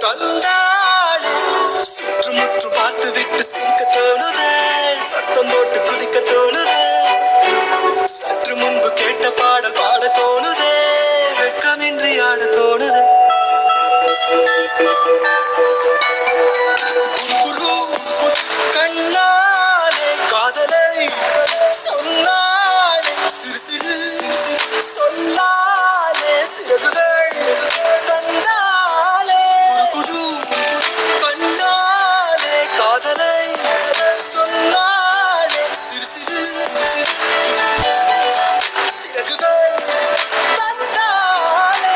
தந்தாளே சுற்றுமுற்று பார்த்து விட்டு சிரிக்க தோணுதே, சத்தம் போட்டு குதிக்க தோணுதே, சற்று முன்பு கேட்ட பாடல் பாட தோணுதே, வெட்கமின்றி ஆட தோணுதே. கண்ணாலே காதலை சொன்னாலே சிறு சிறு சொல்லாலே சிறகுகள் தந்தாலே குரு கண்ணாலே காதலை சொன்னாலே சிறு சிறு சிறகுகள் தந்தாலே.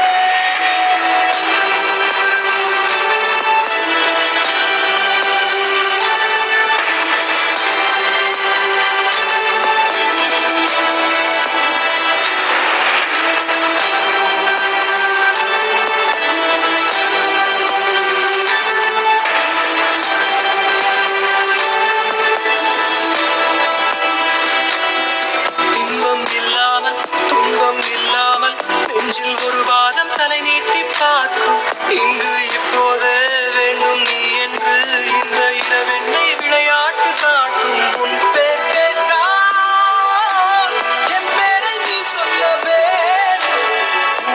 நெஞ்சில் ஒரு வாரம் தலை நீட்டி பார்க்கும் இங்கு இப்போது வேண்டும் நீ என்று இந்த இரவெண்ணை விளையாட்டு காட்டும். உன் பேர் கேட்டால் என் பேரை நீ சொல்ல வேண்டும்,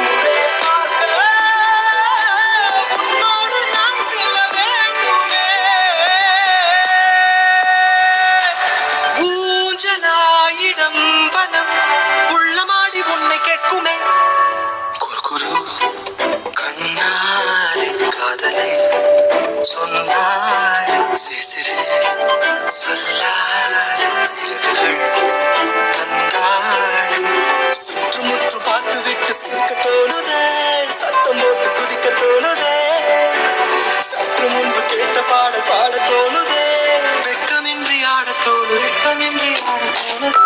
ஊரே பார்க்க உன்னோடு நான் செல்ல வேண்டுமே. ஊஞ்சலாயிடம் பலம் உள்ளமாடி உன்னை கேட்குமே. கண்ணாலே காதலை சொன்னாலே சிறு சொல்லாலே சிறகுகள் தந்தாலே சுற்றுமுற்று பார்த்து விட்டு சிரிக்க தோணுதே, சத்தம் போட்டு குதிக்க தோணுதே, சற்று முன்பு கேட்ட பாடல் பாட தோணுதே, வெட்கமின்றி ஆட தோணுதே, வெட்கமின்றி ஆட தோணுதே.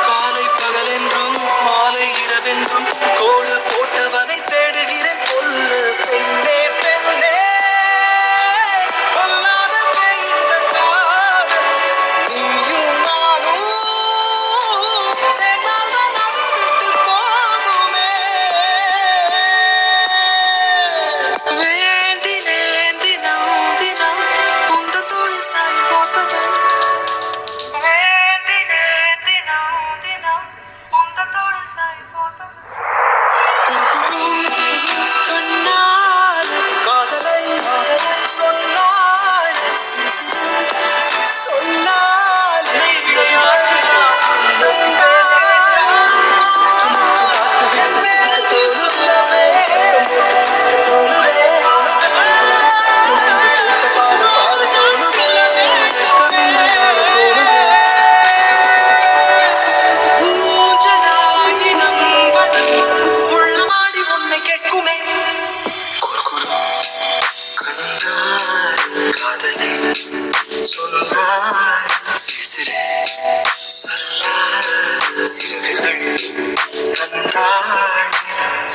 காலை பகலென்றும் மாலை இரவென்றும் கோடு போட்டவனை தேடுகிறேன் கொல்ல பெண்ணே பெண்ணே பொல்லாத இந்த காதல் நீயும் நானும் சேர்ந்தால்தான் அது விட்டு போகுமே. வேண்டினேன் தினம் தினம் உந்த தோளில் சாய் போட்டவன்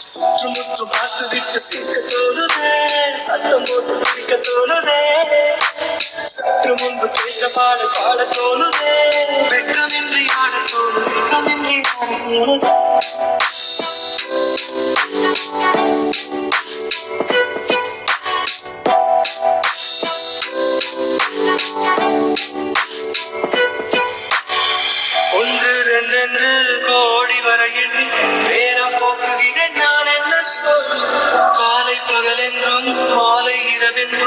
சுற்றுமுற்று பார்த்து விட்டு சிரிக்க தோணுதே, சத்தம் போட்டு குடிக்க தோணுதே, சற்று முன்பு கேட்ட பாடல் பாட தோணுதே, வெட்கமின்றி ஆட தோணுதே, வெட்கமின்றி ஆட தோணுதே. ஒன்று ரெண்டென்று கோடி வரை எண்ணி நேரம் போக்குகிறேன் நான் என்ன சொல். காலை பகலென்றும் மாலை இரவென்றும்